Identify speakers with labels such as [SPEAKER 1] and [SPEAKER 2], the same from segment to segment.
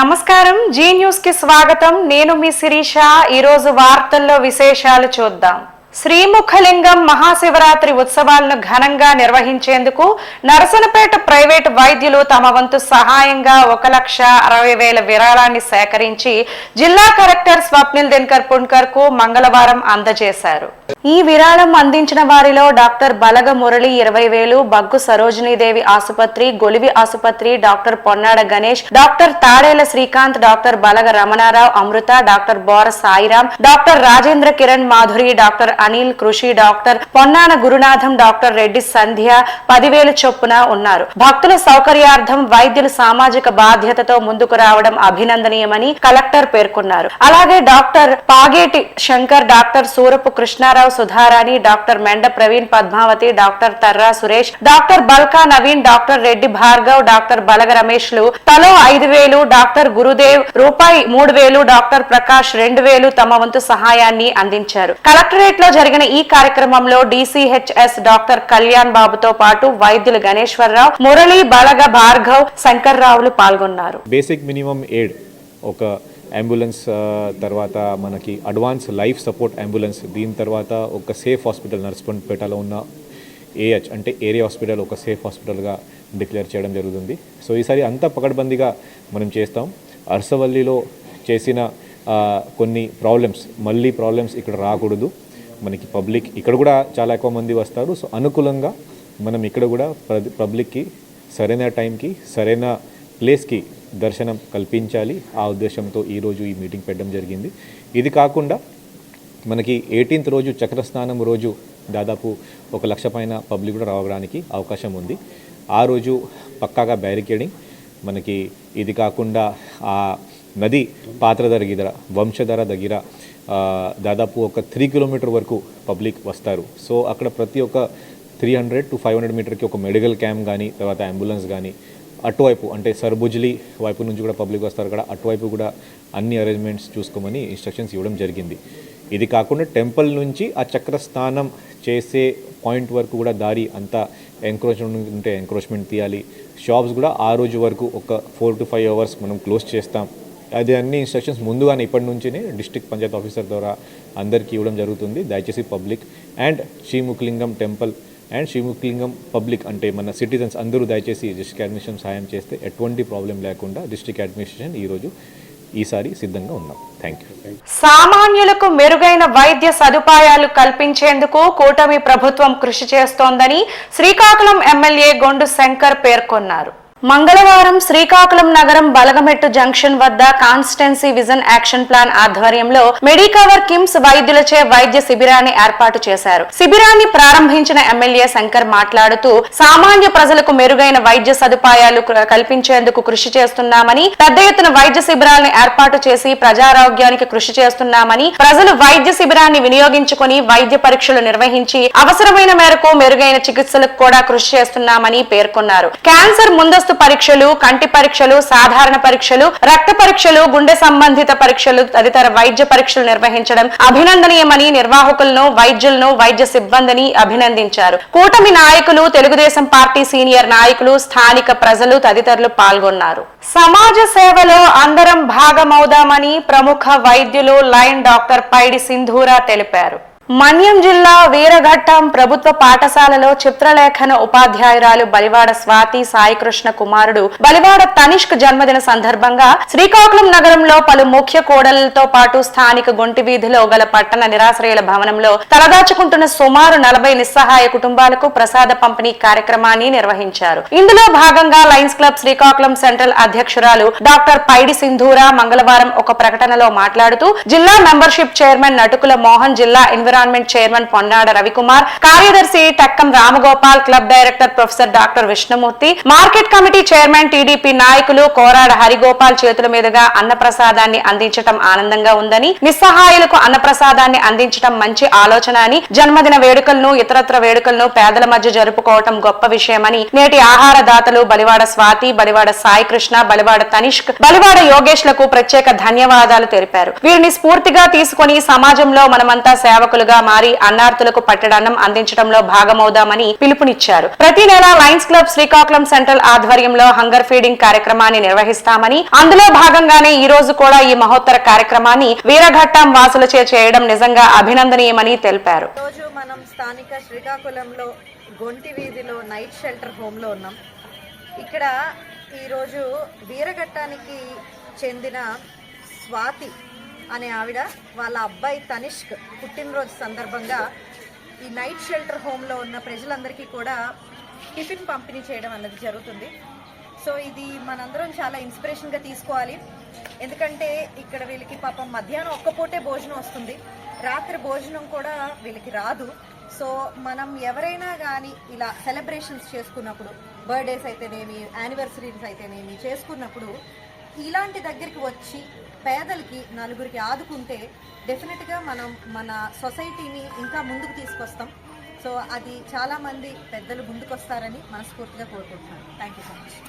[SPEAKER 1] నమస్కారం G news కి స్వాగతం నేను మీ శిరీష ఈ రోజు వార్తల్లో విశేషాలు చూద్దాం శ్రీముఖలింగం మహాశివరాత్రి ఉత్సవాలను ఘనంగా నిర్వహించేందుకు నరసనపేట ప్రైవేటు వైద్యులు తమ వంతు సహాయంగా 1,60,000 విరాళాన్ని సేకరించి జిల్లా కలెక్టర్ స్వప్నిల్ దినకర్ పుణ్కర్ కు మంగళవారం అందజేశారు. ఈ విరాళం అందించిన వారిలో డాక్టర్ బలగ మురళి 20,000, బగ్గు సరోజినీదేవి ఆసుపత్రి, గొలివి ఆసుపత్రి, doctor Ponnada Ganesh, doctor Tadela Srikanth, doctor Balaga Ramanarao Amrutha, doctor Bora Sairam, doctor Rajendra Kiran Madhuri, doctor Anil Krishi, doctor Ponnana Gurunatham, doctor Reddy Sandhya 10,000 చొప్పున ఉన్నారు. భక్తుల సౌకర్యార్థం వైద్యులు సామాజిక బాధ్యతతో ముందుకు రావడం అభినందనీయమని కలెక్టర్ పేర్కొన్నారు. అలాగే doctor Pageti Shankar, doctor Surapu Krishnarao Sudharani, doctor Menda Praveen Padmavathi, doctor Tarra Suresh, doctor Balka Naveen, doctor Reddy Bhargav, doctor Balaga Ramesh లు తలో 5,000, డాక్టర్ గురుదేవ్ రూపాయి 3,000, డాక్టర్ ప్రకాష్ 2,000 తమ వంతు సహాయాన్ని అందించారు. కలెక్టరేట్ లో జరిగిన ఈ కార్యక్రమంలో DCHS డాక్టర్ కళ్యాణ్ బాబుతో పాటు వైద్యులు గణేశ్వరరావు, మురళి, బలగ, భార్గవ్, శంకర్ రావులు పాల్గొన్నారు.
[SPEAKER 2] బేసిక్ మినిమం ఎయిడ్ ఒక అంబులెన్స్, తర్వాత మనకి అడ్వాన్స్ లైఫ్ సపోర్ట్ అంబులెన్స్, దీని తర్వాత ఒక సేఫ్ హాస్పిటల్ నర్సపేటలో ఉన్న AH అంటే ఏరియా హాస్పిటల్ ఒక సేఫ్ హాస్పిటల్గా డిక్లేర్ చేయడం జరుగుతుంది. సో ఈసారి అంతా పకడ్బందీగా మనం చేస్తాం. అరసవల్లిలో చేసిన కొన్ని ప్రాబ్లమ్స్ ఇక్కడ రాకూడదు. మనకి పబ్లిక్ ఇక్కడ కూడా చాలా ఎక్కువ మంది వస్తారు. సో అనుకూలంగా మనం ఇక్కడ కూడా పబ్లిక్కి సరైన టైంకి సరైన ప్లేస్కి దర్శనం కల్పించాలి. ఆ ఉద్దేశంతో ఈరోజు ఈ మీటింగ్ పెట్టడం జరిగింది. ఇది కాకుండా మనకి 18th రోజు చక్రస్నానం రోజు దాదాపు 1,00,000 పైన పబ్లిక్ కూడా రావడానికి అవకాశం ఉంది. ఆ రోజు పక్కాగా బ్యారికేడింగ్ మనకి. ఇది కాకుండా ఆ నది పాత్ర దగ్గర వంశధార దగ్గర దాదాపు ఒక 3 కిలోమీటర్ వరకు పబ్లిక్ వస్తారు. సో అక్కడ ప్రతి ఒక్క 300 to 500 మీటర్కి ఒక మెడికల్ క్యాంప్ కానీ తర్వాత అంబులెన్స్ కానీ, అటువైపు అంటే సర్బుజ్లీ వైపు నుంచి కూడా పబ్లిక్ వస్తారు కదా, అటువైపు కూడా అన్ని అరేంజ్మెంట్స్ చూసుకోమని ఇన్స్ట్రక్షన్స్ ఇవ్వడం జరిగింది. ఇది కాకుండా టెంపుల్ నుంచి ఆ చక్రస్నానం చేసే పాయింట్ వరకు కూడా దారి అంతా ఎంక్రోచ్మెంట్ ఉంటే ఎంక్రోచ్మెంట్ తీయాలి. షాప్స్ కూడా ఆ రోజు వరకు ఒక 4 to 5 అవర్స్ మనం క్లోజ్ చేస్తాం. అది అన్ని ఇన్స్ట్రక్షన్స్ ముందుగానే ఇప్పటి నుంచినే డిస్ట్రిక్ట్ పంచాయత్ ఆఫీసర్ ద్వారా అందరికీ ఇవ్వడం జరుగుతుంది. దయచేసి public and Srimukhalingam temple and Srimukhalingam public అంటే మన సిటిజన్స్ అందరూ దయచేసి డిస్ట్రిక్ట్ అడ్మినిస్ట్రేషన్ సహాయం చేస్తే ఎటువంటి ప్రాబ్లం లేకుండా డిస్ట్రిక్ట్ అడ్మినిస్ట్రేషన్ ఈసారి సిద్ధంగా ఉన్నాం. Thank you.
[SPEAKER 1] సామాన్యులకు మెరుగైన వైద్య సదుపాయాలు కల్పించేందుకు కూటమి ప్రభుత్వం కృషి చేస్తోందని శ్రీకాకుళం ఎమ్మెల్యే గొండు శంకర్ పేర్కొన్నారు. మంగళవారం శ్రీకాకుళం నగరం బలగమెట్టు జంక్షన్ వద్ద కాన్స్టెన్సీ విజన్ యాక్షన్ ప్లాన్ ఆధ్వర్యంలో మెడికవర్ కిమ్స్ వైద్యులచే వైద్య శిబిరాన్ని ఏర్పాటు చేశారు. శిబిరాన్ని ప్రారంభించిన ఎమ్మెల్యే శంకర్ మాట్లాడుతూ సామాన్య ప్రజలకు మెరుగైన వైద్య సదుపాయాలు కల్పించేందుకు కృషి చేస్తున్నామని, పెద్ద ఎత్తున వైద్య శిబిరాలను ఏర్పాటు చేసి ప్రజారోగ్యానికి కృషి చేస్తున్నామని, ప్రజలు వైద్య శిబిరాన్ని వినియోగించుకుని వైద్య పరీక్షలు నిర్వహించి అవసరమైన మేరకు మెరుగైన చికిత్సలకు కూడా కృషి చేస్తున్నామని పేర్కొన్నారు. క్యాన్సర్ ముందస్తు పరీక్షలు, కంటి పరీక్షలు, సాధారణ పరీక్షలు, రక్త పరీక్షలు, గుండె సంబంధిత పరీక్షలు తదితర వైద్య పరీక్షలు నిర్వహించడం అభినందనీయమని నిర్వాహకులను, వైద్యులను, వైద్య సిబ్బందిని అభినందించారు. కూటమి నాయకులు, తెలుగుదేశం పార్టీ సీనియర్ నాయకులు, స్థానిక ప్రజలు తదితరులు పాల్గొన్నారు. సమాజ సేవలో అందరం భాగమవుదామని ప్రముఖ వైద్యులు లైన్ డాక్టర్ పైడి సింధూరా తెలిపారు. మన్యం జిల్లా వీరఘట్టం ప్రభుత్వ పాఠశాలలో చిత్రలేఖన ఉపాధ్యాయురాలు బలివాడ స్వాతి సాయికృష్ణ కుమారుడు బలివాడ తనిష్క్ జన్మదిన సందర్భంగా శ్రీకాకుళం నగరంలో పలు ముఖ్య కూడళ్లతో పాటు స్థానిక గొంటి వీధిలో గల పట్టణ నిరాశ్రయుల భవనంలో తలదాచుకుంటున్న సుమారు 40 నిస్సహాయ కుటుంబాలకు ప్రసాద పంపిణీ కార్యక్రమాన్ని నిర్వహించారు. ఇందులో భాగంగా లయన్స్ క్లబ్ శ్రీకాకుళం సెంట్రల్ అధ్యక్షురాలు డాక్టర్ పైడి సింధూరా మంగళవారం ఒక ప్రకటనలో మాట్లాడుతూ జిల్లా మెంబర్షిప్ చైర్మన్ నటుకుల మోహన్, జిల్లా ఎన్విరాన్మెంట్ చైర్మన్ పొన్నాడ రవికుమార్, కార్యదర్శి Takkam Ramagopal, club director professor doctor Vishnumurthy, market committee chairman TDP నాయకులు కోరాడ హరిగోపాల్ చేతుల మీదుగా అన్నప్రసాదాన్ని అందించడం ఆనందంగా ఉందని, నిస్సహాయులకు అన్నప్రసాదాన్ని అందించడం మంచి ఆలోచన అని, జన్మదిన వేడుకలను ఇతరత్ర వేడుకలను పేదల మధ్య జరుపుకోవటం గొప్ప విషయమని, నేటి ఆహార దాతలు బలివాడ స్వాతి, బలివాడ సాయికృష్ణ, బలివాడ తనిష్క్, బలివాడ యోగేష్ లకు ప్రత్యేక ధన్యవాదాలు తెలిపారు. వీరిని స్ఫూర్తిగా తీసుకుని సమాజంలో మనమంతా సేవకులు అన్నదాతలుగా మారి అన్నార్తులకు పట్టడన్నం అందించడంలో భాగమవుదామని పిలుపునిచ్చారు. ప్రతి నెల లయన్స్ క్లబ్ శ్రీకాకుళం సెంట్రల్ ఆధ్వర్యంలో హంగర్ ఫీడింగ్ కార్యక్రమాన్ని నిర్వహిస్తామని, అందులో భాగంగానే ఈ రోజు కూడా ఈ మహోత్తర కార్యక్రమాన్ని వీరఘట్టం వాసులచే చేయడం నిజంగా అభినందనీయమని తెలిపారు.
[SPEAKER 3] రోజు మనం స్థానిక శ్రీకాకుళంలో గొంటి వీధిలో నైట్ షెల్టర్ హోమ్లో ఉన్నాం. ఇక్కడ ఈరోజు వీరఘట్టానికి చెందిన స్వాతి అనే ఆవిడ వాళ్ళ అబ్బాయి తనిష్క్ పుట్టినరోజు సందర్భంగా ఈ నైట్ షెల్టర్ హోమ్లో ఉన్న ప్రజలందరికీ కూడా టిఫిన్ పంపిణీ చేయడం అన్నది జరుగుతుంది. సో ఇది మనందరం చాలా ఇన్స్పిరేషన్గా తీసుకోవాలి. ఎందుకంటే ఇక్కడ వీళ్ళకి పాపం మధ్యాహ్నం ఒక్క పూటే భోజనం వస్తుంది, రాత్రి భోజనం కూడా వీళ్ళకి రాదు. సో మనం ఎవరైనా కానీ ఇలా సెలబ్రేషన్స్ చేసుకున్నప్పుడు, బర్త్డేస్ అయితేనేమి, యానివర్సరీస్ అయితేనేమి చేసుకున్నప్పుడు ఇలాంటి దగ్గరికి వచ్చి పేదలకి నలుగురికి ఆదుకుంటే డెఫినెట్గా మనం మన సొసైటీని ఇంకా ముందుకు తీసుకొస్తాం. సో అది చాలామంది పెద్దలు ముందుకొస్తారని మనస్ఫూర్తిగా కోరుకుంటున్నాను. Thank you so much.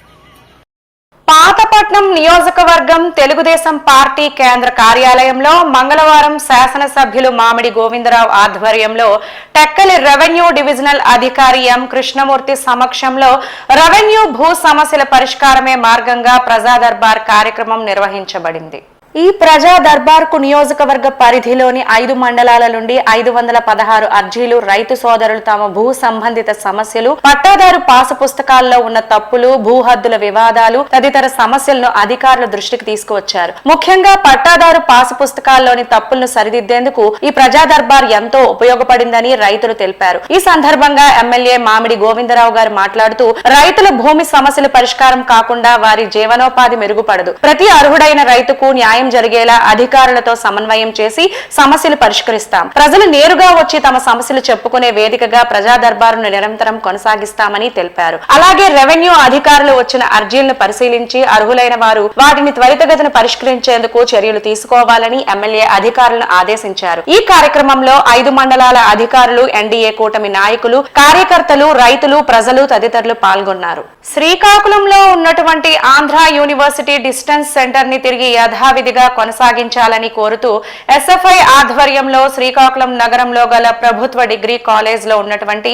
[SPEAKER 1] Pathapatnam నియోజకవర్గం తెలుగుదేశం పార్టీ కేంద్ర కార్యాలయంలో మంగళవారం శాసనసభ్యులు మామిడి గోవిందరావు ఆధ్వర్యంలో టెక్కలి రెవెన్యూ డివిజనల్ అధికారి ఎం కృష్ణమూర్తి సమక్షంలో రెవెన్యూ భూ సమస్యల పరిష్కారమే మార్గంగా ప్రజా దర్బార్ కార్యక్రమం నిర్వహించబడింది. ఈ ప్రజా దర్బార్ కు నియోజకవర్గ పరిధిలోని 5 మండలాల నుండి 516 అర్జీలు రైతు సోదరులు తమ భూ సంబంధిత సమస్యలు, పట్టాదారు పాసు పుస్తకాల్లో ఉన్న తప్పులు, భూ హద్దుల వివాదాలు తదితర సమస్యలను అధికారుల దృష్టికి తీసుకువచ్చారు. ముఖ్యంగా పట్టాదారు పాసు పుస్తకాల్లోని తప్పులను సరిదిద్దేందుకు ఈ ప్రజా దర్బార్ ఎంతో ఉపయోగపడిందని రైతులు తెలిపారు. ఈ సందర్భంగా ఎమ్మెల్యే మామిడి గోవిందరావు గారు మాట్లాడుతూ, రైతుల భూమి సమస్యల పరిష్కారం కాకుండా వారి జీవనోపాధి మెరుగుపడదు. ప్రతి అర్హుడైన రైతుకు న్యాయం జరిగేలా అధికారులతో సమన్వయం చేసి సమస్యలు పరిష్కరిస్తాం. ప్రజలు నేరుగా వచ్చి తమ సమస్యలు చెప్పుకునే వేదికగా ప్రజా దర్బారును నిరంతరం కొనసాగిస్తామని తెలిపారు. అలాగే రెవెన్యూ అధికారులు వచ్చిన అర్జీలను పరిశీలించి అర్హులైన వారు వాటిని త్వరితగతిన పరిష్కరించేందుకు చర్యలు తీసుకోవాలని ఎమ్మెల్యే అధికారులను ఆదేశించారు. ఈ కార్యక్రమంలో 5 మండలాల అధికారులు, ఎన్డీఏ కూటమి నాయకులు, కార్యకర్తలు, రైతులు, ప్రజలు తదితరులు పాల్గొన్నారు. శ్రీకాకుళంలో ఉన్నటువంటి ఆంధ్ర యూనివర్సిటీ డిస్టెన్స్ సెంటర్ ని తిరిగి యథావిధిగా కొనసాగించాలని కోరుతూ ఎస్ఎఫ్ఐ ఆధ్వర్యంలో శ్రీకాకుళం నగరంలో గల ప్రభుత్వ డిగ్రీ కాలేజ్ లో ఉన్నటువంటి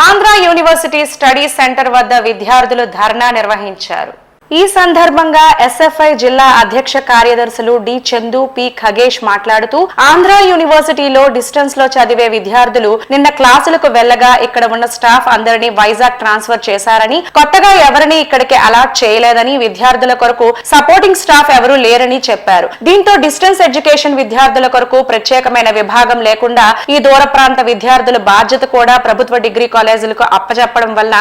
[SPEAKER 1] ఆంధ్ర యూనివర్సిటీ స్టడీ సెంటర్ వద్ద విద్యార్థులు ధర్నా నిర్వహించారు. ఈ సందర్భంగా ఎస్ఎఫ్ఐ జిల్లా అధ్యక్ష కార్యదర్శులు డి చందు, పి ఖగేష్ మాట్లాడుతూ, ఆంధ్ర యూనివర్సిటీలో డిస్టెన్స్ లో చదివే విద్యార్థులు నిన్న క్లాసులకు వెళ్లగా ఇక్కడ ఉన్న స్టాఫ్ అందరినీ వైజాగ్ ట్రాన్స్ఫర్ చేశారని, కొత్తగా ఎవరిని ఇక్కడికి అలాట్ చేయలేదని, విద్యార్థుల కొరకు సపోర్టింగ్ స్టాఫ్ ఎవరూ లేరని చెప్పారు. దీంతో డిస్టెన్స్ ఎడ్యుకేషన్ విద్యార్థుల కొరకు ప్రత్యేకమైన విభాగం లేకుండా ఈ దూర ప్రాంత విద్యార్థుల బాధ్యత కూడా ప్రభుత్వ డిగ్రీ కాలేజీలకు అప్పచెప్పడం వల్ల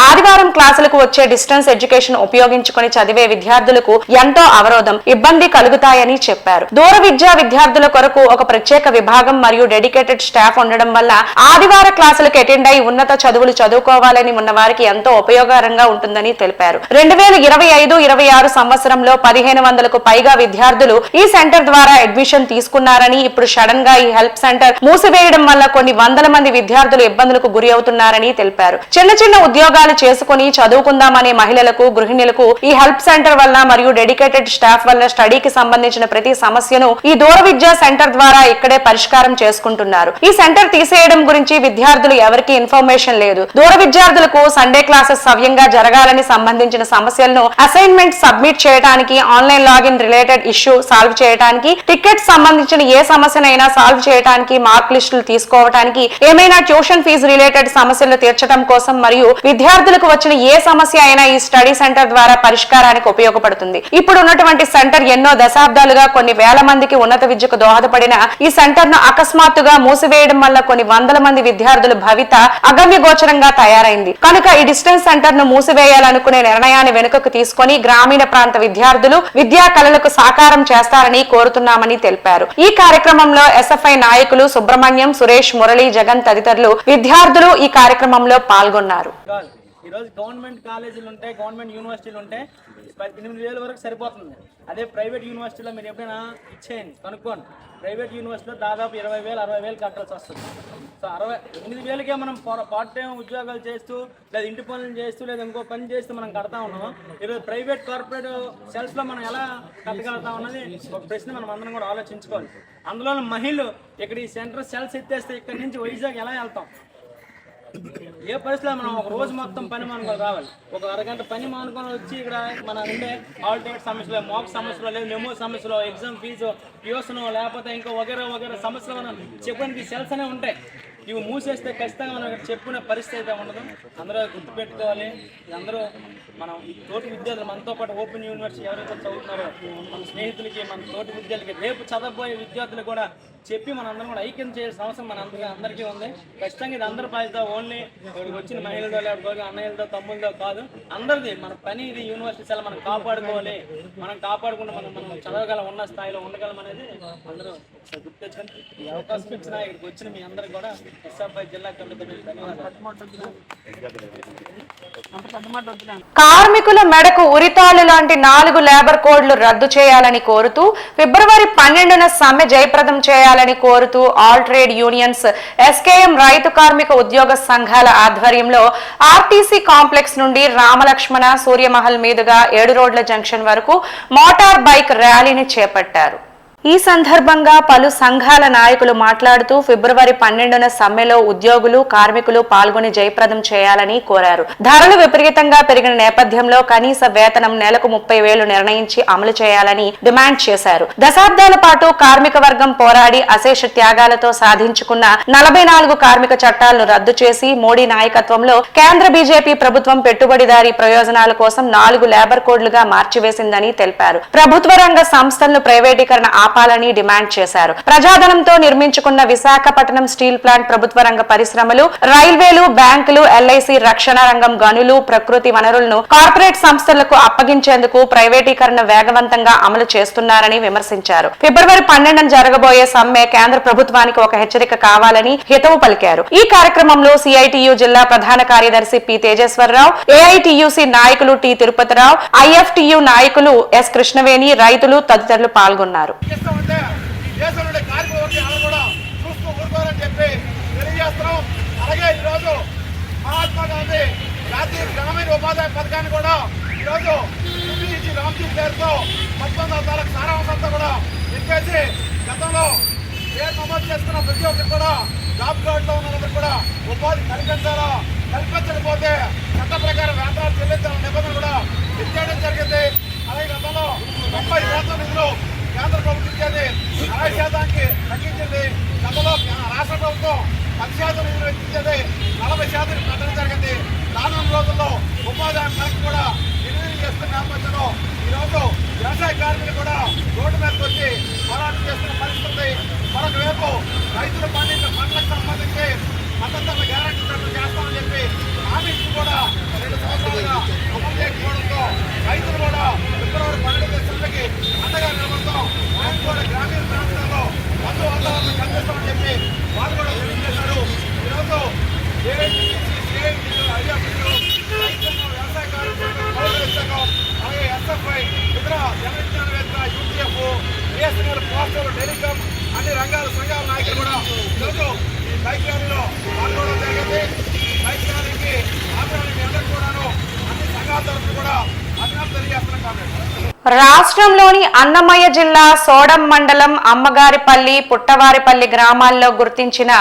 [SPEAKER 1] ఆదివారం క్లాసులకు వచ్చే డిస్టెన్స్ ఎడ్యుకేషన్ ఉపయోగించుకొని చదివే విద్యార్థులకు ఎంతో అవరోధం, ఇబ్బంది కలుగుతాయని చెప్పారు. దూర విద్యా విద్యార్థుల కొరకు ఒక ప్రత్యేక విభాగం మరియు డెడికేటెడ్ స్టాఫ్ ఉండడం వల్ల ఆదివార క్లాసులకు అటెండ్ అయి ఉన్నత చదువులు చదువుకోవాలని ఉన్న వారికి ఎంతో ఉపయోగకరంగా ఉంటుందని తెలిపారు. 2025-26 సంవత్సరంలో 1500కు పైగా విద్యార్థులు ఈ సెంటర్ ద్వారా అడ్మిషన్ తీసుకున్నారని, ఇప్పుడు సడన్ గా ఈ హెల్ప్ సెంటర్ మూసివేయడం వల్ల కొన్ని వందల మంది విద్యార్థులు ఇబ్బందులకు గురి అవుతున్నారని తెలిపారు. చిన్న చిన్న ఉద్యోగాలు చేసుకుని చదువుకుందామనే మహిళలకు, గృహిణులకు ఈ హెల్ప్ సెంటర్ వల్ల మరియు డెడికేటెడ్ స్టాఫ్ వల్ల స్టడీకి సంబంధించిన ప్రతి సమస్యను ఈ దూర విద్యా సెంటర్ ద్వారా ఇక్కడే పరిష్కారం చేసుకుంటున్నారు. ఈ సెంటర్ తీసేయడం గురించి విద్యార్థులు ఎవరికీ ఇన్ఫర్మేషన్ లేదు. దూర విద్యార్థులకు సండే క్లాసెస్ సవ్యంగా జరగాలని సంబంధించిన సమస్యలను అసైన్మెంట్ సబ్మిట్ చేయడానికి, online login related issue solve చేయడానికి, టికెట్ సంబంధించిన ఏ సమస్యనైనా సాల్వ్ చేయడానికి, మార్క్ లిస్టులు తీసుకోవడానికి, ఏమైనా ట్యూషన్ ఫీజు రిలేటెడ్ సమస్యలు తీర్చడం కోసం మరియు విద్యార్థులకు వచ్చిన ఏ సమస్య అయినా ఈ స్టడీ సెంటర్ ద్వారా పరిష్కారానికి ఉపయోగపడుతుంది. ఇప్పుడు ఉన్నటువంటి సెంటర్ ఎన్నో దశాబ్దాలుగా కొన్ని వేల మందికి ఉన్నత విద్యకు దోహదపడిన ఈ సెంటర్ ను అకస్మాత్తుగా మూసివేయడం వల్ల కొన్ని వందల మంది విద్యార్థుల భవిత అగమ్య గోచరంగా తయారైంది. కనుక ఈ డిస్టెన్స్ సెంటర్ ను మూసివేయాలనుకునే నిర్ణయాన్ని వెనుకకు తీసుకొని గ్రామీణ ప్రాంత విద్యార్థులు విద్యా కళలకు సాకారం చేస్తారని కోరుతున్నామని తెలిపారు. ఈ కార్యక్రమంలో ఎస్ఎఫ్ఐ నాయకులు సుబ్రహ్మణ్యం, సురేష్, మురళి, జగన్ తదితరులు విద్యార్థులు ఈ కార్యక్రమంలో పాల్గొన్నారు.
[SPEAKER 4] ఈరోజు గవర్నమెంట్ కాలేజీలు ఉంటాయి, గవర్నమెంట్ యూనివర్సిటీలు ఉంటాయి, 8,000 వరకు సరిపోతుంది. అదే ప్రైవేట్ యూనివర్సిటీలో మీరు ఎప్పుడైనా ఇచ్చేయండి, కనుక్కోండి. ప్రైవేట్ యూనివర్సిటీలో దాదాపు 20,000, 60,000 కట్టాల్సి వస్తుంది. సో 8,000కే మనం పార్ట్ టైం ఉద్యోగాలు చేస్తూ, లేదా ఇంటి పనులు చేస్తూ, లేదా ఇంకో పని చేస్తూ మనం కడతా ఉన్నాం. ఈరోజు ప్రైవేట్ కార్పొరేట్ సెల్స్లో మనం ఎలా కట్టగలుగుతాం అన్నది ఒక ప్రశ్న మనం అందరం కూడా ఆలోచించుకోవాలి. అందులో మహిళలు ఇక్కడ ఈ సెంటర్ సెల్స్ ఎత్తేస్తే ఇక్కడ నుంచి వైజాగ్ ఎలా వెళ్తాం? ఏ పరిస్థితిలో మనం ఒక రోజు మొత్తం పని మానుకొని రావాలి. ఒక అరగంట పని మానుకొని వచ్చి ఇక్కడ మన ఉండే హాల్ టికెట్ సమస్యలు, మాక్ సమస్యలు, లేదా మెమో సమస్యలు, ఎగ్జామ్ ఫీజు, ట్యూషన్, లేకపోతే ఇంకా వగేరా సమస్యలు మనం చెప్పడానికి సెల్స్ అనేవి ఉంటాయి. ఇవి మూసేస్తే ఖచ్చితంగా మనం ఇక్కడ చెప్పుకునే పరిస్థితి అయితే ఉండదు. అందరూ గుర్తుపెట్టుకోవాలి. అందరూ మనం తోటి విద్యార్థులు మనతో పాటు ఓపెన్ యూనివర్సిటీ ఎవరైతే చదువుతున్నారో మన స్నేహితులకి, మన తోటి విద్యార్థులకి, రేపు చదవబోయే విద్యార్థులు కూడా చెప్పి మనందరం కూడా ఐక్యం చేయాల్సిన అవసరం మన అందరికీ ఉంది. ఖచ్చితంగా ఇది అందరి బాధ్యత. ఓన్లీ ఇక్కడికి వచ్చిన మహిళలతో, లేకపోతే అన్నయ్యలతో, తమ్ముళ్ళతో కాదు, అందరిది మన పని. ఇది యూనివర్సిటీ చాలా మనం కాపాడుకోవాలి. మనం కాపాడుకుంటే మనం చదవగలం, ఉన్న స్థాయిలో ఉండగలం అనేది అందరూ గుర్తించండి. ఈ అవకాశం ఇచ్చిన ఇక్కడికి వచ్చిన మీ అందరికి కూడా ఎస్ఎఫ్ఐ జిల్లా కమిటీ ధన్యవాదాలు.
[SPEAKER 1] కార్మికుల మెడకు ఉరితాళ్లు లాంటి 4 లేబర్ కోడ్లు రద్దు చేయాలని కోరుతూ ఫిబ్రవరి 12న సమ్మె జయప్రదం చేయాలని కోరుతూ ఆల్ ట్రేడ్ యూనియన్స్, ఎస్కేఎం రైతు కార్మిక ఉద్యోగ సంఘాల ఆధ్వర్యంలో ఆర్టీసీ కాంప్లెక్స్ నుండి రామలక్ష్మణ సూర్యమహల్ మీదుగా 7 రోడ్ల జంక్షన్ వరకు మోటార్ బైక్ ర్యాలీని చేపట్టారు. ఈ సందర్భంగా పలు సంఘాల నాయకులు మాట్లాడుతూ ఫిబ్రవరి 12న సమ్మెలో ఉద్యోగులు, కార్మికులు పాల్గొని జయప్రదం చేయాలని కోరారు. ధరలు విపరీతంగా పెరిగిన నేపథ్యంలో కనీస వేతనం నెలకు 30,000 నిర్ణయించి అమలు చేయాలని డిమాండ్ చేశారు. దశాబ్దాల పాటు కార్మిక వర్గం పోరాడి అశేష త్యాగాలతో సాధించుకున్న 44 కార్మిక చట్టాలను రద్దు చేసి మోడీ నాయకత్వంలో కేంద్ర బీజేపీ ప్రభుత్వం పెట్టుబడిదారీ ప్రయోజనాల కోసం 4 లేబర్ కోడ్లుగా మార్చివేసిందని తెలిపారు. ప్రభుత్వ రంగ సంస్థలను ప్రైవేటీకరణ ఆపాలని డిమాండ్ చేశారు. ప్రజాధనంతో నిర్మించుకున్న విశాఖపట్నం స్టీల్ ప్లాంట్, ప్రభుత్వ రంగ పరిశ్రమలు, రైల్వేలు, బ్యాంకులు, ఎల్ఐసి, రక్షణ రంగం, గనులు, ప్రకృతి వనరులను కార్పొరేట్ సంస్థలకు అప్పగించేందుకు ప్రైవేటీకరణ వేగవంతంగా అమలు చేస్తున్నారని విమర్శించారు. ఫిబ్రవరి 12న జరగబోయే సమ్మె కేంద్ర ప్రభుత్వానికి ఒక హెచ్చరిక కావాలని హితవు పలికారు. ఈ కార్యక్రమంలో సిఐటియు జిల్లా ప్రధాన కార్యదర్శి పి తేజేశ్వరరావు, ఏఐటియుసి నాయకులు టి తిరుపతిరావు, ఐఎఫ్టియు నాయకులు ఎస్ కృష్ణవేణి, రైతులు తదితరులు పాల్గొన్నారు.
[SPEAKER 5] ఉంటే ఈ దేశంలో కార్మిక వర్గాలు కూడా చూస్తూ ఊరుకోవాలని చెప్పి తెలియజేస్తున్నాం. అలాగే ఈరోజు మహాత్మా గాంధీ జాతీయ గ్రామీణ ఉపాధి పథకాన్ని కూడా ఈరోజు రామ్జీ పేరుతో 19వ తారీఖు సారాంశంతో కూడా ఎక్కేసి గతంలో పేరు నమోదు చేసుకున్న ప్రతి ఒక్కరు కూడా జాబ్ కార్డులో ఉన్నందుకు కూడా ఉపాధి కల్పించాలా, కల్పించకపోతే చట్ట ప్రకారం వేతనాలు చెల్లించాలన్న నిబంధన కూడా ఎత్తేయడం జరిగింది. అలాగే గతంలో 30% నిధులు కేంద్ర ప్రభుత్వం ఇచ్చేది 40%కి తగ్గించింది. గతంలో రాష్ట్ర ప్రభుత్వం 10% నిధులు ఇచ్చేది 40% పెట్టడం జరిగింది. రానున్న రోజుల్లో ఉపాధి హామీ కలెక్టర్ కూడా నిర్వహణ చేస్తున్న నేపథ్యంలో ఈరోజు వ్యవసాయ కార్మికులు కూడా రోడ్డు మీదకి వచ్చి పోరాటం చేస్తున్న పరిస్థితి. మరొక వైపు రైతులు పండించిన పంటలకు సంబంధించి మద్దతు గ్యారెంటీ చేస్తామని చెప్పి హామీ కూడా 2 సంవత్సరాలుగా అమలు చేయకపోవడంతో రైతులు కూడా ఫిబ్రవరి 12వ సమ్మెకి అండగా నిలబడతాం. ఆయన కూడా గ్రామీణ ప్రాంతాల్లో 100 వాతావరణం కల్పిస్తామని చెప్పి వాళ్ళు కూడా తెలియజేశారు. ఈరోజు వ్యవసాయ కార్మికులు, అలాగే ఎస్ఎఫ్ఐ, ఇతర జనవిజ్ఞాన వేదిక, యూటీఎఫ్, బిఎస్ఎన్ఎల్, పోస్టల్, టెలికాం అన్ని రంగాల సంఘాల నాయకులు కూడా ఈరోజు ఈ బైక్ ర్యాలీలో పాల్గొనడం జరిగింది. బైక్ ర్యాలీకి ఆంధ్రానికి అందరికీ కూడాను అన్ని సంఘాల తరఫున కూడా అభినందనలు తెలియజేస్తున్నాం. కాబట్టి
[SPEAKER 1] రాష్ట్రంలోని అన్నమయ్య జిల్లా సోడం మండలం అమ్మగారిపల్లి, పుట్టవారిపల్లి గ్రామాల్లో గుర్తించిన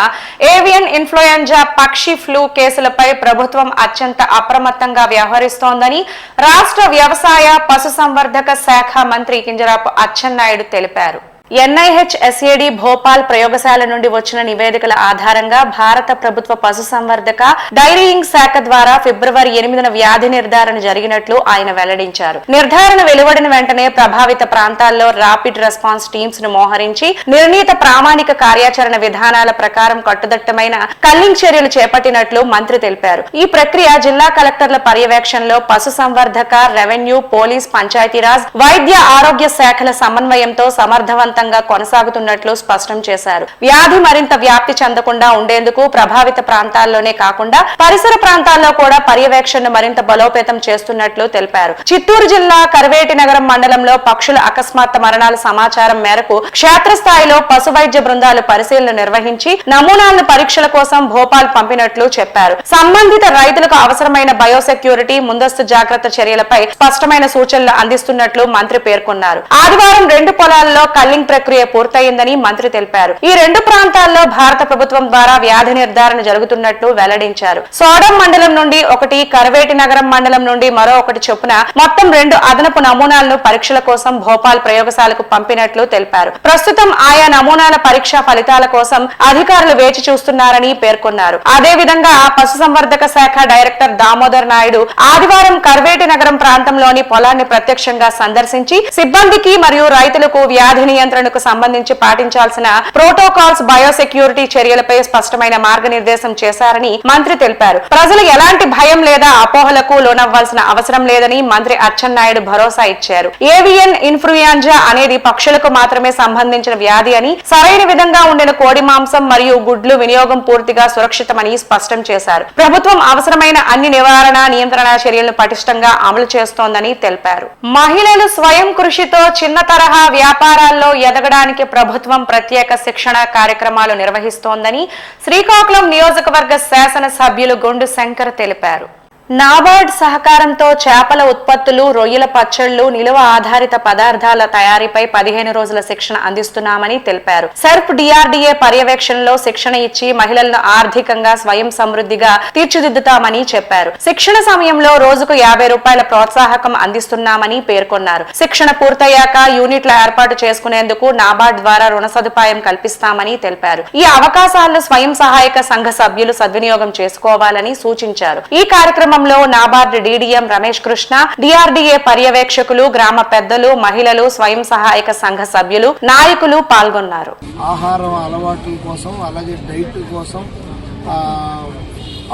[SPEAKER 1] ఏవియన్ ఇన్ఫ్లుయెంజా పక్షి ఫ్లూ కేసులపై ప్రభుత్వం అత్యంత అప్రమత్తంగా వ్యవహరిస్తోందని రాష్ట్ర వ్యవసాయ పశుసంవర్ధక శాఖ మంత్రి కింజరాపు అచ్చెన్నాయుడు తెలిపారు. NIHSAD భోపాల్ ప్రయోగశాల నుండి వచ్చిన నివేదికల ఆధారంగా భారత ప్రభుత్వ పశుసంవర్ధక డైరీయింగ్ శాఖ ద్వారా ఫిబ్రవరి 8న వ్యాధి నిర్ధారణ జరిగినట్లు ఆయన వెల్లడించారు. నిర్ధారణ వెలువడిన వెంటనే ప్రభావిత ప్రాంతాల్లో ర్యాపిడ్ రెస్పాన్స్ టీమ్స్ ను మోహరించి నిర్ణీత ప్రామాణిక కార్యాచరణ విధానాల ప్రకారం కట్టుదిట్టమైన కల్లింగ్ చర్యలు చేపట్టినట్లు మంత్రి తెలిపారు. ఈ ప్రక్రియ జిల్లా కలెక్టర్ల పర్యవేక్షణలో పశుసంవర్ధక, రెవెన్యూ, పోలీస్, పంచాయతీరాజ్, వైద్య ఆరోగ్య శాఖల సమన్వయంతో సమర్థవంతంగా ప్రశాంతంగా కొనసాగుతున్నట్లు స్పష్టం చేశారు. వ్యాధి మరింత వ్యాప్తి చెందకుండా ఉండేందుకు ప్రభావిత ప్రాంతాల్లోనే కాకుండా పరిసర ప్రాంతాల్లో కూడా పర్యవేక్షణను మరింత బలోపేతం చేస్తున్నట్లు తెలిపారు. చిత్తూరు జిల్లా కర్వేటి నగరం మండలంలో పక్షుల అకస్మాత్ మరణాల సమాచారం మేరకు క్షేత్రస్థాయిలో పశు వైద్య బృందాలు పరిశీలన నిర్వహించి నమూనాలను పరీక్షల కోసం భోపాల్ పంపినట్లు చెప్పారు. సంబంధిత రైతులకు అవసరమైన బయోసెక్యూరిటీ ముందస్తు జాగ్రత్త చర్యలపై స్పష్టమైన సూచనలు అందిస్తున్నట్లు మంత్రి పేర్కొన్నారు. ఆదివారం 2 పొలాల్లో కల్లింగ్ ప్రక్రియ పూర్తయిందని మంత్రి తెలిపారు. ఈ 2 ప్రాంతాల్లో భారత ప్రభుత్వం ద్వారా వ్యాధి నిర్ధారణ జరుగుతున్నట్లు వెల్లడించారు. సోడం మండలం నుండి 1, కర్వేటి నగరం మండలం నుండి మరో 1 చొప్పున మొత్తం 2 అదనపు నమూనాలను పరీక్షల కోసం భోపాల్ ప్రయోగశాలకు పంపినట్లు తెలిపారు. ప్రస్తుతం ఆయా నమూనాల పరీక్ష ఫలితాల కోసం అధికారులు వేచి చూస్తున్నారని పేర్కొన్నారు. అదేవిధంగా పశుసంవర్ధక శాఖ డైరెక్టర్ దామోదర్ నాయుడు ఆదివారం కర్వేటి నగరం ప్రాంతంలోని పొలాన్ని ప్రత్యక్షంగా సందర్శించి సిబ్బందికి మరియు రైతులకు వ్యాధి నియంత్రణకు సంబంధించి పాటించాల్సిన ప్రోటోకాల్స్ బయోసెక్యూరిటీ చర్యలపై స్పష్టమైన మార్గనిర్దేశం చేశారని మంత్రి తెలిపారు. ప్రజలు ఎలాంటి భయం లేదా అపోహలకు లోనవ్వాల్సిన అవసరం లేదని మంత్రి అచ్చెన్నాయుడు భరోసా ఇచ్చారు. ఏవియన్ ఇన్ఫ్లుయెంజా అనేది పక్షులకు మాత్రమే సంబంధించిన వ్యాధి అని, సరైన విధంగా ఉండిన కోడి మాంసం మరియు గుడ్లు వినియోగం పూర్తిగా సురక్షితమని స్పష్టం చేశారు. ప్రభుత్వం అవసరమైన అన్ని నివారణ నియంత్రణ చర్యలను పటిష్టంగా అమలు చేస్తోందని తెలిపారు. మహిళలు స్వయం కృషితో చిన్న తరహా వ్యాపారాల్లో ఎదగడానికి ప్రభుత్వం ప్రత్యేక శిక్షణ కార్యక్రమాలు నిర్వహిస్తోందని శ్రీకాకుళం నియోజకవర్గ శాసన సభ్యులు గొండు శంకర్ తెలిపారు. నాబార్డ్ సహకారంతో చేపల ఉత్పత్తులు, రొయ్యల పచ్చళ్లు, నిలువ ఆధారిత పదార్థాల తయారీపై 15 రోజుల శిక్షణ అందిస్తున్నామని తెలిపారు. సర్ప్ డిఆర్డీఏ పర్యవేక్షణలో శిక్షణ ఇచ్చి మహిళలను ఆర్థికంగా స్వయం సమృద్ధిగా తీర్చిదిద్దుతామని చెప్పారు. శిక్షణ సమయంలో రోజుకు 50 రూపాయల ప్రోత్సాహకం అందిస్తున్నామని పేర్కొన్నారు. శిక్షణ పూర్తయ్యాక యూనిట్ల ఏర్పాటు చేసుకునేందుకు నాబార్డ్ ద్వారా రుణ సదుపాయం కల్పిస్తామని తెలిపారు. ఈ అవకాశాలను స్వయం సహాయక సంఘ సభ్యులు సద్వినియోగం చేసుకోవాలని సూచించారు. ఈ కార్యక్రమం నాబార్డ్ డీడీఎం రమేష్ కృష్ణ, డిఆర్డీఏ పర్యవేక్షకులు, గ్రామ పెద్దలు, మహిళలు, స్వయం సహాయక సంఘ సభ్యులు, నాయకులు పాల్గొన్నారు.
[SPEAKER 6] ఆహారం అలవాట్ల కోసం, అలాగే డైట్ కోసం,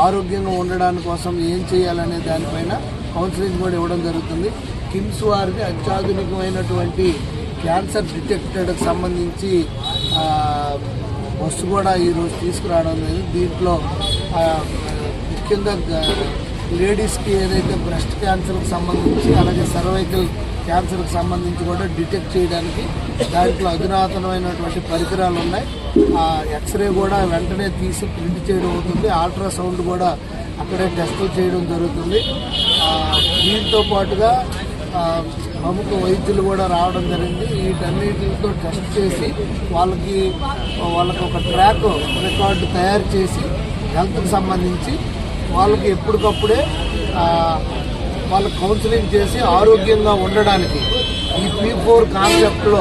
[SPEAKER 6] ఆరోగ్యంగా ఉండడానికి కోసం ఏం చేయాలనే దానిపైన కౌన్సిలింగ్ కూడా ఇవ్వడం జరుగుతుంది. కిమ్స్ వారికి అత్యాధునికమైనటువంటి క్యాన్సర్ డిటెక్టెడ్కి సంబంధించి బస్సు కూడా ఈరోజు తీసుకురావడం జరిగింది. దీంట్లో ముఖ్యంగా లేడీస్కి ఏదైతే బ్రెస్ట్ క్యాన్సర్కి సంబంధించి, అలాగే సర్వైకల్ క్యాన్సర్కి సంబంధించి కూడా డిటెక్ట్ చేయడానికి దాంట్లో అధునాతనమైనటువంటి పరికరాలు ఉన్నాయి. ఎక్స్రే కూడా వెంటనే తీసి ప్రింట్ చేయడం అవుతుంది. అల్ట్రాసౌండ్ కూడా అక్కడే టెస్టులు చేయడం జరుగుతుంది. దీంతో పాటుగా ప్రముఖ వైద్యులు కూడా రావడం జరిగింది. వీటన్నిటితో టెస్ట్ చేసి వాళ్ళకి ఒక ట్రాక్ రికార్డు తయారు చేసి హెల్త్కి సంబంధించి వాళ్ళకి ఎప్పటికప్పుడే వాళ్ళకి కౌన్సిలింగ్ చేసి ఆరోగ్యంగా ఉండడానికి ఈ P4 కాన్సెప్ట్లో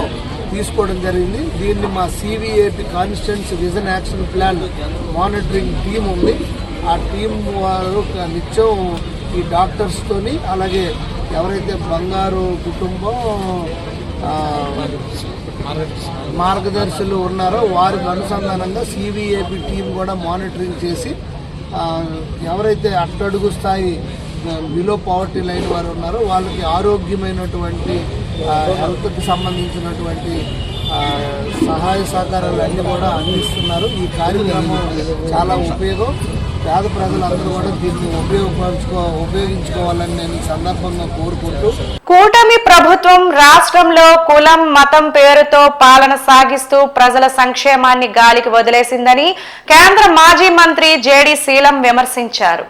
[SPEAKER 6] తీసుకోవడం జరిగింది. దీన్ని మా CVAP constituency vision action plan monitoring team ఉంది. ఆ టీం వారు నిత్యం ఈ డాక్టర్స్తోని, అలాగే ఎవరైతే బంగారు కుటుంబం మార్గదర్శులు ఉన్నారో వారికి అనుసంధానంగా CVAP టీం కూడా మానిటరింగ్ చేసి ఎవరైతే అట్టడుగు స్థాయి బిలో పవర్టీ లైన్ వారు ఉన్నారో వాళ్ళకి ఆరోగ్యమైనటువంటి హెల్త్కి సంబంధించినటువంటి సహాయ సహకారాలు అన్నీ కూడా అందిస్తున్నారు. ఈ కార్యక్రమం చాలా ఉపయోగం. పేద ప్రజలందరూ కూడా దీన్ని ఉపయోగించుకోవాలని నేను సందర్భంగా కోరుకుంటూ,
[SPEAKER 1] కూటమి ప్రభుత్వం రాష్ట్రంలో కులం, మతం పేరుతో పాలన సాగిస్తూ ప్రజల సంక్షేమాన్ని గాలికి వదిలేసిందని కేంద్ర మాజీ మంత్రి జేడి శీలం విమర్శించారు.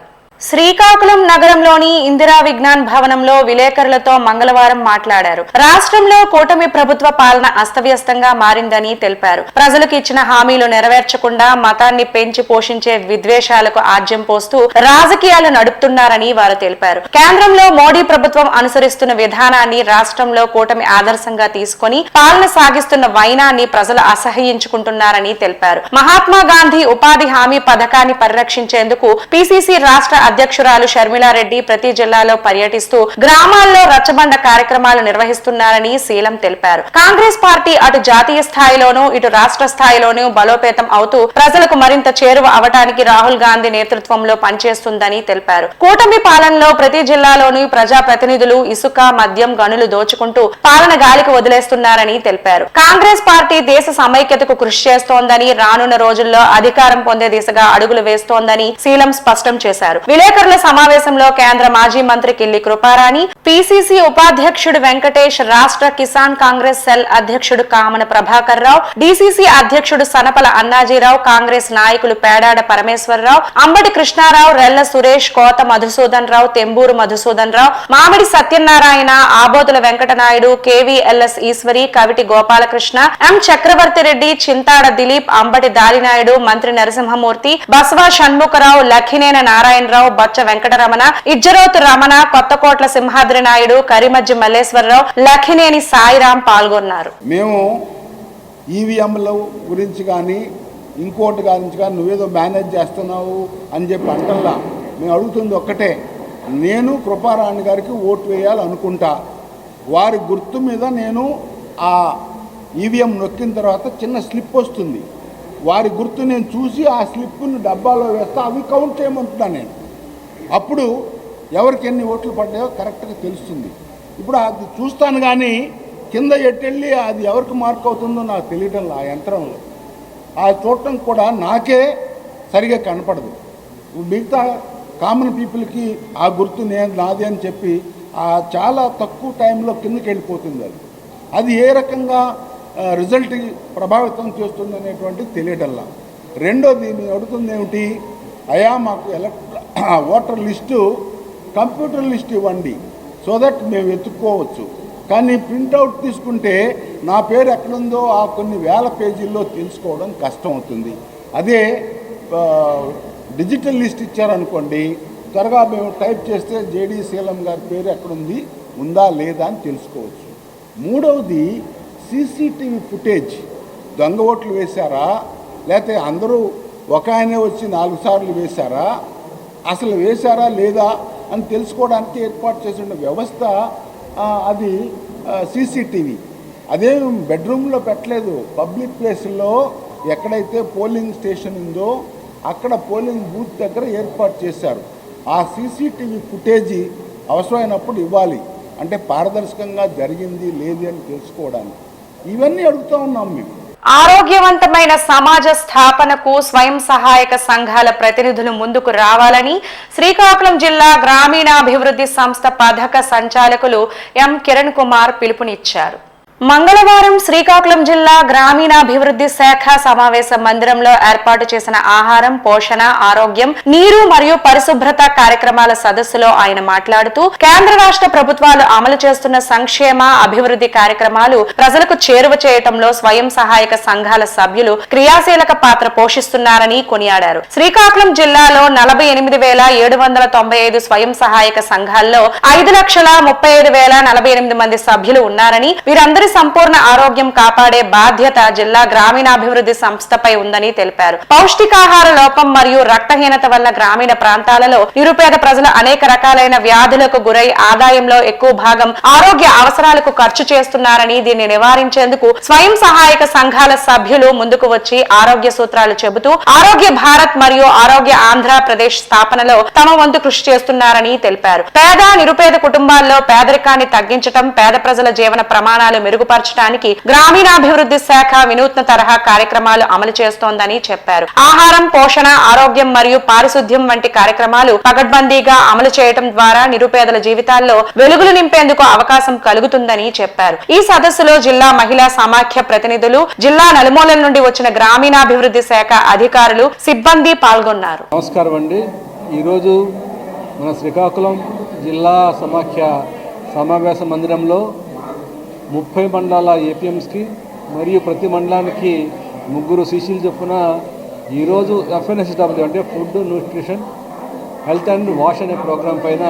[SPEAKER 1] శ్రీకాకుళం నగరంలోని ఇందిరా విజ్ఞాన్ భవనంలో విలేకరులతో మంగళవారం మాట్లాడారు. రాష్ట్రంలో కూటమి ప్రభుత్వ పాలన అస్తవ్యస్తంగా మారిందని తెలిపారు. ప్రజలకు ఇచ్చిన హామీలు నెరవేర్చకుండా మతాన్ని పెంచి పోషించే విద్వేషాలకు ఆజ్యం పోస్తూ రాజకీయాలు నడుపుతున్నారని వారు తెలిపారు. కేంద్రంలో మోడీ ప్రభుత్వం అనుసరిస్తున్న విధానాన్ని రాష్ట్రంలో కూటమి ఆదర్శంగా తీసుకుని పాలన సాగిస్తున్న వైనాన్ని ప్రజలు అసహ్యించుకుంటున్నారని తెలిపారు. మహాత్మా గాంధీ ఉపాధి హామీ పథకాన్ని పరిరక్షించేందుకు PCC రాష్ట్ర అధ్యక్షురాలు షర్మిలారెడ్డి ప్రతి జిల్లాలో పర్యటిస్తూ గ్రామాల్లో రచ్చబండ కార్యక్రమాలు నిర్వహిస్తున్నారని శీలం తెలిపారు. కాంగ్రెస్ పార్టీ అటు జాతీయ స్థాయిలోనూ ఇటు రాష్ట్ర స్థాయిలోనూ బలోపేతం అవుతూ ప్రజలకు మరింత చేరువ అవటానికి రాహుల్ గాంధీ నేతృత్వంలో పనిచేస్తుందని తెలిపారు. కూటమి పాలనలో ప్రతి జిల్లాలోనూ ప్రజాప్రతినిధులు ఇసుక, మద్యం, గనులు దోచుకుంటూ పాలన గాలికి వదిలేస్తున్నారని తెలిపారు. కాంగ్రెస్ పార్టీ దేశ సమైక్యతకు కృషి చేస్తోందని, రానున్న రోజుల్లో అధికారం పొందే దిశగా అడుగులు వేస్తోందని శీలం స్పష్టం చేశారు. విలేకరుల సమావేశంలో కేంద్ర మాజీ మంత్రి కిల్లి కృపారాణి, పిసిసి ఉపాధ్యక్షుడు వెంకటేష్, రాష్ట్ర కిసాన్ కాంగ్రెస్ సెల్ అధ్యక్షుడు కామన ప్రభాకర్ రావు, డిసిసి అధ్యక్షుడు సనపల అన్నాజీరావు, కాంగ్రెస్ నాయకులు పేడాడ పరమేశ్వరరావు, అంబటి కృష్ణారావు, రెల్ల సురేష్, కోత మధుసూదన్ రావు, తెంబూరు మధుసూదన్ రావు, మామిడి సత్యనారాయణ, ఆబోతుల వెంకటనాయుడు, కేవీఎల్ఎస్ ఈశ్వరి, కవిటి గోపాలకృష్ణ, ఎం చక్రవర్తి రెడ్డి, చింతాడ దిలీప్, అంబటి దాలినాయుడు, మంత్రి నరసింహమూర్తి, బసవ షణ్ముఖరావు, లఖినేన నారాయణరావు, బొచ్చ వెంకటరమణ, ఇజ్జరోతు రమణ, కొత్తకోట్ల సింహాద్రి నాయుడు, కరిమజ్జి మల్లేశ్వరరావు, లఖినేని సాయిరాం పాల్గొన్నారు.
[SPEAKER 7] మేము ఈవీఎంల గురించి కానీ ఇంకోటి గురించి కానీ నువ్వేదో మేనేజ్ చేస్తున్నావు అని చెప్పి అంటల్లా. మేము అడుగుతుంది ఒక్కటే, నేను కృపారాణి గారికి ఓటు వేయాలనుకుంటా. వారి గుర్తు మీద నేను ఆ ఈవీఎం నొక్కిన తర్వాత చిన్న స్లిప్ వస్తుంది. వారి గుర్తు నేను చూసి ఆ స్లిప్ను డబ్బాలో వేస్తా, అవి కౌంట్ చేయమంటున్నా నేను. అప్పుడు ఎవరికి ఎన్ని ఓట్లు పడ్డాయో కరెక్ట్గా తెలుస్తుంది. ఇప్పుడు అది చూస్తాను కానీ కింద ఎట్టెళ్ళి అది ఎవరికి మార్క్ అవుతుందో నాకు తెలియటం ఆ యంత్రంలో. ఆ చూడటం కూడా నాకే సరిగా కనపడదు. మిగతా కామన్ పీపుల్కి ఆ గుర్తు నాది అని చెప్పి చాలా తక్కువ టైంలో కిందకి వెళ్ళిపోతుంది. అది ఏ రకంగా రిజల్ట్ ప్రభావితం చేస్తుంది అనేటువంటిది తెలియటల్లా. రెండోది నేను అడుగుతుంది ఏమిటి, అయా మాకు ఓటర్ లిస్టు కంప్యూటర్ లిస్ట్ ఇవ్వండి, సో దట్ మేము వెతుక్కోవచ్చు. కానీ ప్రింట్అవుట్ తీసుకుంటే నా పేరు ఎక్కడుందో ఆ కొన్ని వేల పేజీల్లో తెలుసుకోవడం కష్టం అవుతుంది. అదే డిజిటల్ లిస్ట్ ఇచ్చారనుకోండి, త్వరగా మేము టైప్ చేస్తే జేడీ శీలం గారి పేరు ఎక్కడుంది, ఉందా లేదా అని తెలుసుకోవచ్చు. మూడవది సీసీటీవీ ఫుటేజ్. దొంగ ఓట్లు వేశారా, లేకపోతే అందరూ ఒక ఆయనే వచ్చి 4 సార్లు వేశారా, అసలు వేశారా లేదా అని తెలుసుకోవడానికి ఏర్పాటు చేసిన వ్యవస్థ అది సీసీటీవీ. అదేం బెడ్రూమ్లో పెట్టలేదు, పబ్లిక్ ప్లేస్లో ఎక్కడైతే పోలింగ్ స్టేషన్ ఉందో అక్కడ పోలింగ్ బూత్ దగ్గర ఏర్పాటు చేశారు. ఆ సీసీటీవీ ఫుటేజీ అవసరమైనప్పుడు ఇవ్వాలి, అంటే పారదర్శకంగా జరిగింది లేదు అని తెలుసుకోవడానికి. ఇవన్నీ అడుగుతూ ఉన్నాం మేము.
[SPEAKER 1] ఆరోగ్యవంతమైన సమాజ స్థాపనకు స్వయం సహాయక సంఘాల ప్రతినిధులు ముందుకు రావాలని శ్రీకాకుళం జిల్లా గ్రామీణాభివృద్ధి సంస్థ పథక సంచాలకులు ఎం కిరణ్ కుమార్ పిలుపునిచ్చారు. మంగళవారం శ్రీకాకుళం జిల్లా గ్రామీణాభివృద్ధి శాఖ సమావేశ మందిరంలో ఏర్పాటు చేసిన ఆహారం, పోషణ, ఆరోగ్యం, నీరు మరియు పరిశుభ్రత కార్యక్రమాల సదస్సులో ఆయన మాట్లాడుతూ కేంద్ర రాష్ట్ర ప్రభుత్వాలు అమలు చేస్తున్న సంక్షేమ, అభివృద్ధి కార్యక్రమాలు ప్రజలకు చేరువ చేయటంలో స్వయం సహాయక సంఘాల సభ్యులు క్రియాశీలక పాత్ర పోషిస్తున్నారని కొనియాడారు. శ్రీకాకుళం జిల్లాలో 48,795 స్వయం సహాయక సంఘాల్లో 5,35,048 మంది సభ్యులు ఉన్నారని, వీరందరూ సంపూర్ణ ఆరోగ్యం కాపాడే బాధ్యత జిల్లా గ్రామీణాభివృద్ధి సంస్థపై ఉందని తెలిపారు. పౌష్టికాహార లోపం మరియు రక్తహీనత వల్ల గ్రామీణ ప్రాంతాలలో నిరుపేద ప్రజలు అనేక రకాలైన వ్యాధులకు గురై ఆదాయంలో ఎక్కువ భాగం ఆరోగ్య అవసరాలకు ఖర్చు చేస్తున్నారని, దీన్ని నివారించేందుకు స్వయం సహాయక సంఘాల సభ్యులు ముందుకు వచ్చి ఆరోగ్య సూత్రాలు చెబుతూ ఆరోగ్య భారత్ మరియు ఆరోగ్య ఆంధ్రప్రదేశ్ స్థాపనలో తమ వంతు కృషి చేస్తున్నారని తెలిపారు. పేద, నిరుపేద కుటుంబాల్లో పేదరికాన్ని తగ్గించడం, పేద ప్రజల జీవన ప్రమాణాలు మెరుగుపరచడానికి గ్రామీణాభివృద్ధి శాఖ వినూత్న తరహా కార్యక్రమాలు అమలు చేస్తోందని చెప్పారు. ఆహారం, పోషణ, ఆరోగ్యం మరియు పారిశుద్ధ్యం వంటి కార్యక్రమాలు పకడ్బందీగా అమలు చేయడం ద్వారా నిరుపేదల జీవితాల్లో వెలుగులు నింపేందుకు అవకాశం కలుగుతుందని చెప్పారు. ఈ సదస్సులో జిల్లా మహిళా సమాఖ్య ప్రతినిధులు, జిల్లా నలుమూలల నుండి వచ్చిన గ్రామీణాభివృద్ధి శాఖ అధికారులు, సిబ్బంది పాల్గొన్నారు.
[SPEAKER 8] నమస్కారం అండి. ఈరోజు మన శ్రీకాకుళం జిల్లా సమాఖ్య సమావేశ మందిరంలో 30 మండలాల ఏపీఎంస్కి మరియు ప్రతి మండలానికి 3 సీసీలు చొప్పున ఈరోజు FNSW అంటే food, nutrition, health and wash అనే ప్రోగ్రాం పైన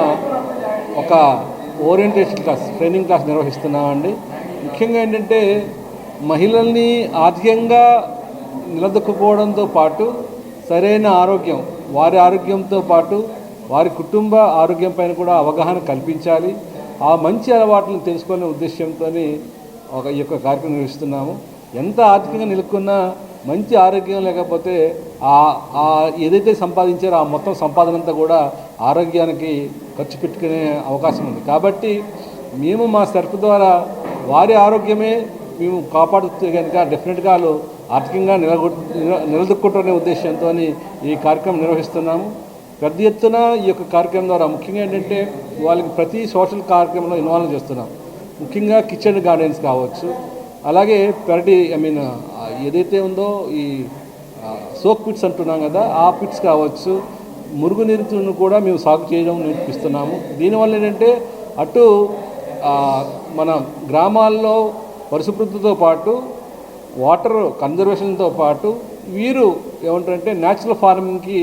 [SPEAKER 8] ఒక ఓరియంటేషన్ క్లాస్, ట్రైనింగ్ క్లాస్ నిర్వహిస్తున్నామండి. ముఖ్యంగా ఏంటంటే మహిళల్ని ఆర్థికంగా నిలదొక్కుకోవడంతో పాటు సరైన ఆరోగ్యం, వారి ఆరోగ్యంతో పాటు వారి కుటుంబ ఆరోగ్యం పైన కూడా అవగాహన కల్పించాలి. ఆ మంచి అలవాట్లను తెలుసుకునే ఉద్దేశంతో ఈ యొక్క కార్యక్రమం నిర్వహిస్తున్నాము. ఎంత ఆర్థికంగా నిలుక్కున్నా మంచి ఆరోగ్యం లేకపోతే ఏదైతే సంపాదించారో ఆ మొత్తం సంపాదన అంతా కూడా ఆరోగ్యానికి ఖర్చు పెట్టుకునే అవకాశం ఉంది. కాబట్టి మేము మా సర్ప్ ద్వారా వారి ఆరోగ్యమే మేము కాపాడుతూ కనుక డెఫినెట్గా వాళ్ళు ఆర్థికంగా నిలదొక్కుంటునే ఉద్దేశంతో ఈ కార్యక్రమం నిర్వహిస్తున్నాము. పెద్ద ఎత్తున ఈ యొక్క కార్యక్రమం ద్వారా ముఖ్యంగా ఏంటంటే వాళ్ళకి ప్రతి సోషల్ కార్యక్రమంలో ఇన్వాల్వ్ చేస్తున్నాం. ముఖ్యంగా కిచెన్ గార్డెన్స్ కావచ్చు, అలాగే ఏదైతే ఉందో ఈ సోక్ పిట్స్ అంటున్నాం కదా, ఆ పిట్స్ కావచ్చు, మురుగునీరును కూడా మేము సాగు చేయడం నేర్పిస్తున్నాము. దీనివల్ల ఏంటంటే అటు మన గ్రామాల్లో పరిశుభ్రతతో పాటు వాటర్ కన్జర్వేషన్తో పాటు వీరు ఏమంటారంటే న్యాచురల్ ఫార్మింగ్కి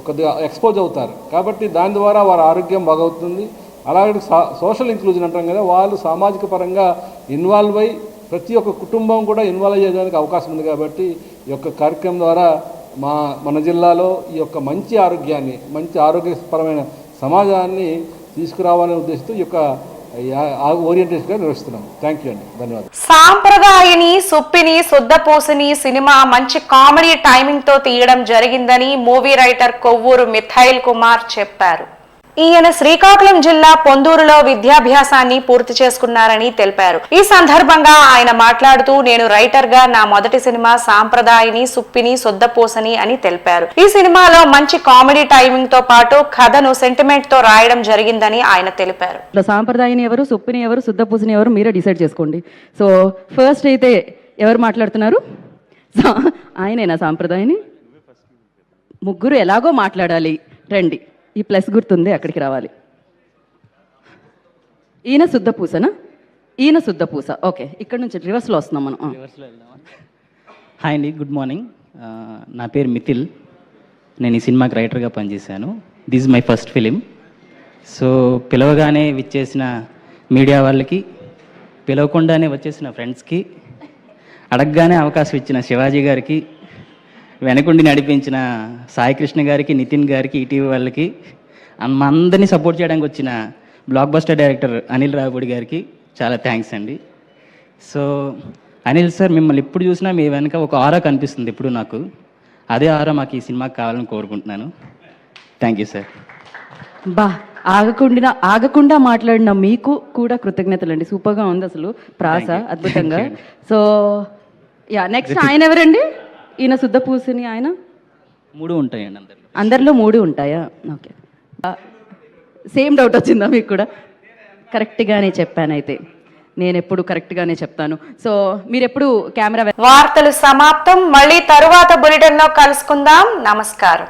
[SPEAKER 8] కొద్దిగా ఎక్స్పోజ్ అవుతారు. కాబట్టి దాని ద్వారా వారి ఆరోగ్యం బాగవుతుంది. అలాగే సోషల్ ఇంక్లూజన్ అంటాం కదా, వాళ్ళు సామాజిక పరంగా ఇన్వాల్వ్ అయ్యి ప్రతి ఒక్క కుటుంబం కూడా ఇన్వాల్వ్ అయ్యేదానికి అవకాశం ఉంది. కాబట్టి ఈ యొక్క కార్యక్రమం ద్వారా మన జిల్లాలో ఈ యొక్క మంచి ఆరోగ్యాన్ని, మంచి ఆరోగ్యపరమైన సమాజాన్ని తీసుకురావాలనే ఉద్దేశంతో ఈ యొక్క ఓరియంటేషన్గా నిర్వహిస్తున్నాం. థ్యాంక్ యూ అండి, ధన్యవాదాలు.
[SPEAKER 1] సాంప్రదాయని సుప్పిని శుద్ధపూసిని సినిమా మంచి కామెడీ టైమింగ్ తో తీయడం జరిగిందని movie writer Kovvur methyl Kumar చెప్పారు. ఈయన శ్రీకాకుళం జిల్లా పొందూరులో విద్యాభ్యాసాన్ని పూర్తి చేసుకున్నారని తెలిపారు. ఈ సందర్భంగా ఆయన మాట్లాడుతూ, నేను రైటర్ గా నా మొదటి సినిమా సాంప్రదాయని సుప్పిని శుద్ధపూసని అని తెలిపారు. ఈ సినిమాలో మంచి కామెడీ టైమింగ్ తో పాటు కథను సెంటిమెంట్ తో రాయడం జరిగిందని ఆయన తెలిపారు.
[SPEAKER 9] సాంప్రదాయని ఎవరు, సుప్పిని ఎవరు, శుద్ధపూసని ఎవరు మీరే డిసైడ్ చేసుకోండి. సో ఫస్ట్ అయితే ఎవరు మాట్లాడుతున్నారు? ఆయనేనా సాంప్రదాయని? ముగ్గురు ఎలాగో మాట్లాడాలి, రండి. ఈ ప్లస్ గుర్తుంది, అక్కడికి రావాలి. ఈయన శుద్ధపూసనా? ఈయన శుద్ధపూస. ఓకే, ఇక్కడ నుంచి రివర్స్లో వస్తున్నాం మనం.
[SPEAKER 10] హాయ్ అండి, గుడ్ మార్నింగ్. నా పేరు మిథిల్. నేను ఈ సినిమాకి రైటర్గా పనిచేశాను. This my first film. So పిలవగానే విచ్చేసిన మీడియా వాళ్ళకి, పిలవకుండానే వచ్చేసిన ఫ్రెండ్స్కి, అడగగానే అవకాశం ఇచ్చిన శివాజీ గారికి, వెనకుండి నడిపించిన సాయికృష్ణ గారికి, నితిన్ గారికి, ఈటీవీ వాళ్ళకి, మా అందరినీ సపోర్ట్ చేయడానికి వచ్చిన block buster director Anil Ravipudi గారికి చాలా థ్యాంక్స్ అండి. సో అనిల్ సార్, మిమ్మల్ని ఎప్పుడు చూసినా మీ వెనక ఒక ఆరా కనిపిస్తుంది ఎప్పుడు నాకు. అదే ఆరా మాకు ఈ సినిమాకి కావాలని కోరుకుంటున్నాను. Thank you sir.
[SPEAKER 9] బా, ఆగకుండా మాట్లాడిన మీకు కూడా కృతజ్ఞతలు అండి. సూపర్గా ఉంది అసలు ప్రాస, అద్భుతంగా. సో నెక్స్ట్ ఆయన ఎవరండి? ఈయన శుద్ధపూసని. ఆయన
[SPEAKER 10] 3 ఉంటాయండి
[SPEAKER 9] అందరిలో 3 ఉంటాయా? ఓకే, సేమ్ డౌట్ వచ్చిందా మీకు కూడా? కరెక్ట్గానే చెప్పానైతే, నేను ఎప్పుడు కరెక్ట్గానే చెప్తాను. సో మీరు ఎప్పుడు కెమెరా.
[SPEAKER 1] వార్తలు సమాప్తం. మళ్ళీ తరువాత బులెటిన్లో కలుసుకుందాం. నమస్కారం.